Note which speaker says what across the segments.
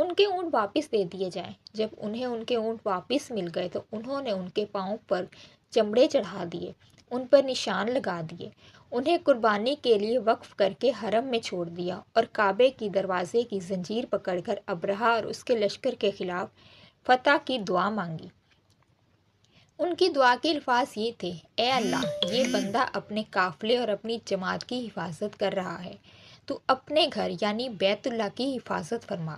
Speaker 1: ان کے اونٹ واپس دے دیے جائیں۔ جب انہیں ان کے اونٹ واپس مل گئے تو انہوں نے ان کے پاؤں پر چمڑے چڑھا دیے، ان پر نشان لگا دیے، انہیں قربانی کے لیے وقف کر کے حرم میں چھوڑ دیا اور کعبے کی دروازے کی زنجیر پکڑ کر ابرہہ اور اس کے لشکر کے خلاف فتح کی دعا مانگی۔ ان کی دعا کے الفاظ یہ تھے: اے اللہ، یہ بندہ اپنے قافلے اور اپنی جماعت کی حفاظت کر رہا ہے، تو اپنے گھر یعنی بیت اللہ کی حفاظت فرما،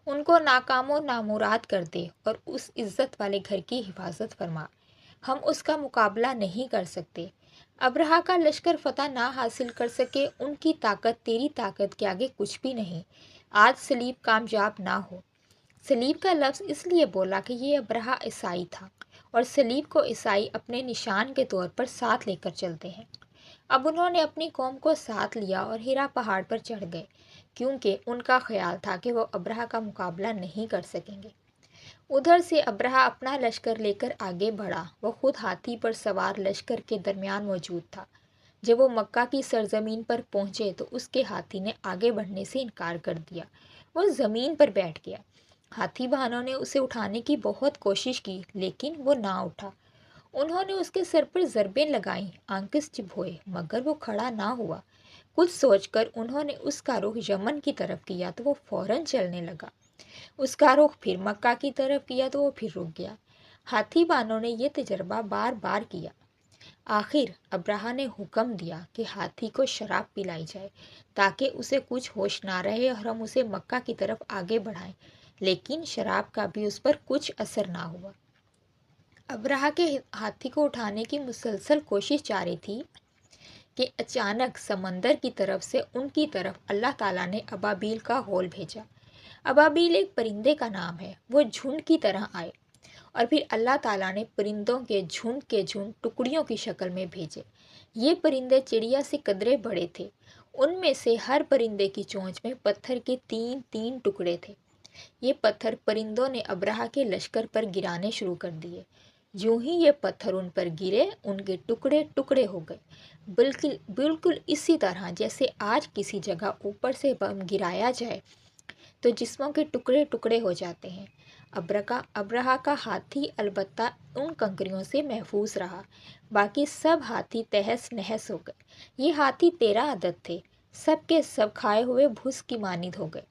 Speaker 1: ان کو ناکام و نامراد کر دے اور اس عزت والے گھر کی حفاظت فرما، ہم اس کا مقابلہ نہیں کر سکتے۔ ابرہہ کا لشکر فتح نہ حاصل کر سکے، ان کی طاقت تیری طاقت کے آگے کچھ بھی نہیں، آج صلیب کامیاب نہ ہو۔ صلیب کا لفظ اس لیے بولا کہ یہ ابرہہ عیسائی تھا اور صلیب کو عیسائی اپنے نشان کے طور پر ساتھ لے کر چلتے ہیں۔ اب انہوں نے اپنی قوم کو ساتھ لیا اور ہیرا پہاڑ پر چڑھ گئے، کیونکہ ان کا خیال تھا کہ وہ ابرہہ کا مقابلہ نہیں کر سکیں گے۔ ادھر سے ابرہہ اپنا لشکر لے کر آگے بڑھا، وہ خود ہاتھی پر سوار لشکر کے درمیان موجود تھا۔ جب وہ مکہ کی سرزمین پر پہنچے تو اس کے ہاتھی نے آگے بڑھنے سے انکار کر دیا، وہ زمین پر بیٹھ گیا۔ ہاتھی بہنوں نے اسے اٹھانے کی بہت کوشش کی لیکن وہ نہ اٹھا۔ انہوں نے اس کے سر پر ضربیں لگائیں، آنکس چبھوئے، مگر وہ کھڑا نہ ہوا۔ کچھ سوچ کر انہوں نے اس کا رخ یمن کی طرف کیا تو وہ فوراً چلنے لگا۔ اس کا رخ پھر مکہ کی طرف کیا تو وہ پھر رک گیا۔ ہاتھی بانوں نے یہ تجربہ بار بار کیا۔ آخر ابرہہ نے حکم دیا کہ ہاتھی کو شراب پلائی جائے تاکہ اسے کچھ ہوش نہ رہے اور ہم اسے مکہ کی طرف آگے بڑھائیں، لیکن شراب کا بھی اس پر کچھ اثر نہ ہوا۔ ابرہہ کے ہاتھی کو اٹھانے کی مسلسل کوشش جاری تھی کہ اچانک سمندر کی طرف سے ان کی طرف اللہ تعالیٰ نے ابابیل کا ہول بھیجا۔ ابابیل ایک پرندے کا نام ہے، وہ جھنڈ کی طرح آئے اور پھر اللہ تعالیٰ نے پرندوں کے جھنڈ ٹکڑیوں کی شکل میں بھیجے۔ یہ پرندے چڑیا سے قدرے بڑے تھے، ان میں سے ہر پرندے کی چونچ میں پتھر کے 3 ٹکڑے تھے۔ یہ پتھر پرندوں نے ابرہہ کے لشکر پر گرانے شروع کر دیے۔ یوں ہی یہ پتھر ان پر گرے، ان کے ٹکڑے ٹکڑے ہو گئے، بالکل اسی طرح جیسے آج کسی جگہ اوپر سے بم گرایا جائے تو جسموں کے ٹکڑے ٹکڑے ہو جاتے ہیں۔ ابرہہ کا ہاتھی البتہ ان کنکریوں سے محفوظ رہا، باقی سب ہاتھی تہس نہس ہو گئے۔ یہ ہاتھی 13 عدد تھے، سب کے سب کھائے ہوئے بھس کی مانند ہو گئے۔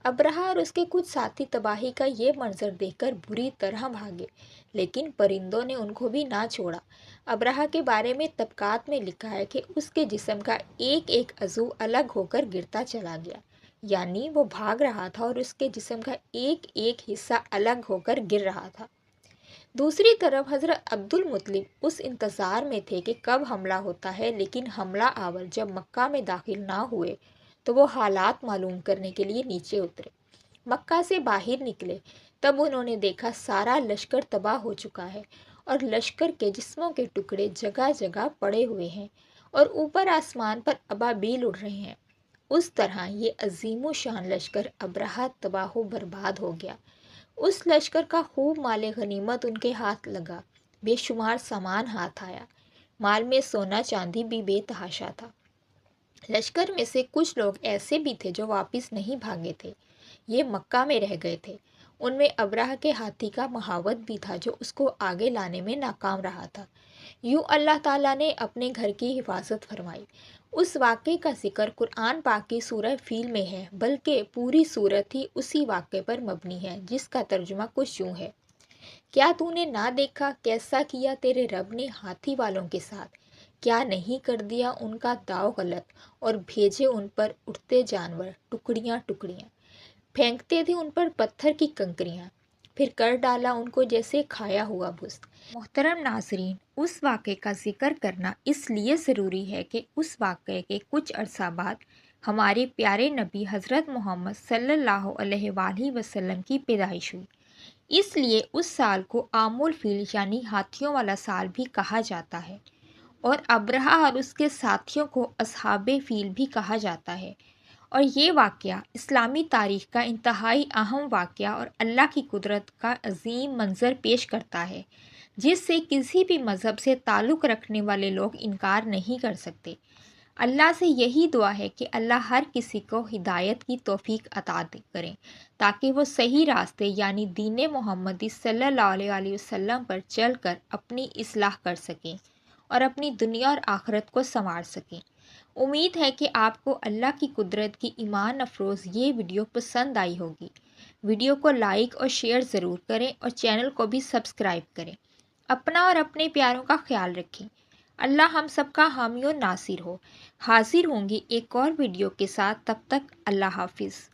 Speaker 1: ابرہہ اور اس کے کچھ ساتھی تباہی کا یہ منظر دیکھ کر بری طرح بھاگے، لیکن پرندوں نے ان کو بھی نہ چھوڑا۔ ابرہہ کے بارے میں طبقات میں لکھا ہے کہ اس کے جسم کا ایک عضو الگ ہو کر گرتا چلا گیا، یعنی وہ بھاگ رہا تھا اور اس کے جسم کا ایک حصہ الگ ہو کر گر رہا تھا۔ دوسری طرف حضرت عبدالمطلب اس انتظار میں تھے کہ کب حملہ ہوتا ہے، لیکن حملہ آور جب مکہ میں داخل نہ ہوئے تو وہ حالات معلوم کرنے کے لیے نیچے اترے۔ مکہ سے باہر نکلے تب انہوں نے دیکھا سارا لشکر تباہ ہو چکا ہے اور لشکر کے جسموں کے ٹکڑے جگہ جگہ پڑے ہوئے ہیں اور اوپر آسمان پر ابابیل اڑ رہے ہیں۔ اس طرح یہ عظیم و شان لشکر ابرہہ تباہ و برباد ہو گیا۔ اس لشکر کا خوب مال غنیمت ان کے ہاتھ لگا، بے شمار سامان ہاتھ آیا، مال میں سونا چاندی بھی بے تحاشا تھا۔ لشکر میں سے کچھ لوگ ایسے بھی تھے جو واپس نہیں بھاگے تھے، یہ مکہ میں رہ گئے تھے۔ ان میں ابرہہ کے ہاتھی کا مہاوت بھی تھا جو اس کو آگے لانے میں ناکام رہا تھا۔ یوں اللہ تعالیٰ نے اپنے گھر کی حفاظت فرمائی۔ اس واقعے کا ذکر قرآن پاک کی سورہ فیل میں ہے، بلکہ پوری سورت ہی اسی واقعے پر مبنی ہے، جس کا ترجمہ کچھ یوں ہے: کیا تو نے نہ دیکھا کیسا کیا تیرے رب نے ہاتھی والوں کے ساتھ؟ کیا نہیں کر دیا ان کا داؤ غلط اور بھیجے ان پر اٹھتے جانور، ٹکڑیاں ٹکڑیاں، پھینکتے تھے ان پر پتھر کی کنکریاں، پھر کر ڈالا ان کو جیسے کھایا ہوا بھس۔ محترم ناظرین، اس واقعے کا ذکر کرنا اس لیے ضروری ہے کہ اس واقعے کے کچھ عرصہ بعد ہمارے پیارے نبی حضرت محمد صلی اللہ علیہ وآلہ وسلم کی پیدائش ہوئی۔ اس لیے اس سال کو عام الفیل یعنی ہاتھیوں والا سال بھی کہا جاتا ہے، اور ابرہہ اور اس کے ساتھیوں کو اصحاب فیل بھی کہا جاتا ہے۔ اور یہ واقعہ اسلامی تاریخ کا انتہائی اہم واقعہ اور اللہ کی قدرت کا عظیم منظر پیش کرتا ہے، جس سے کسی بھی مذہب سے تعلق رکھنے والے لوگ انکار نہیں کر سکتے۔ اللہ سے یہی دعا ہے کہ اللہ ہر کسی کو ہدایت کی توفیق عطا کریں تاکہ وہ صحیح راستے یعنی دین محمدی صلی اللہ علیہ وسلم پر چل کر اپنی اصلاح کر سکیں اور اپنی دنیا اور آخرت کو سنوار سکیں۔ امید ہے کہ آپ کو اللہ کی قدرت کی ایمان افروز یہ ویڈیو پسند آئی ہوگی۔ ویڈیو کو لائک اور شیئر ضرور کریں اور چینل کو بھی سبسکرائب کریں۔ اپنا اور اپنے پیاروں کا خیال رکھیں۔ اللہ ہم سب کا حامی و ناصر ہو۔ حاضر ہوں گی ایک اور ویڈیو کے ساتھ، تب تک اللہ حافظ۔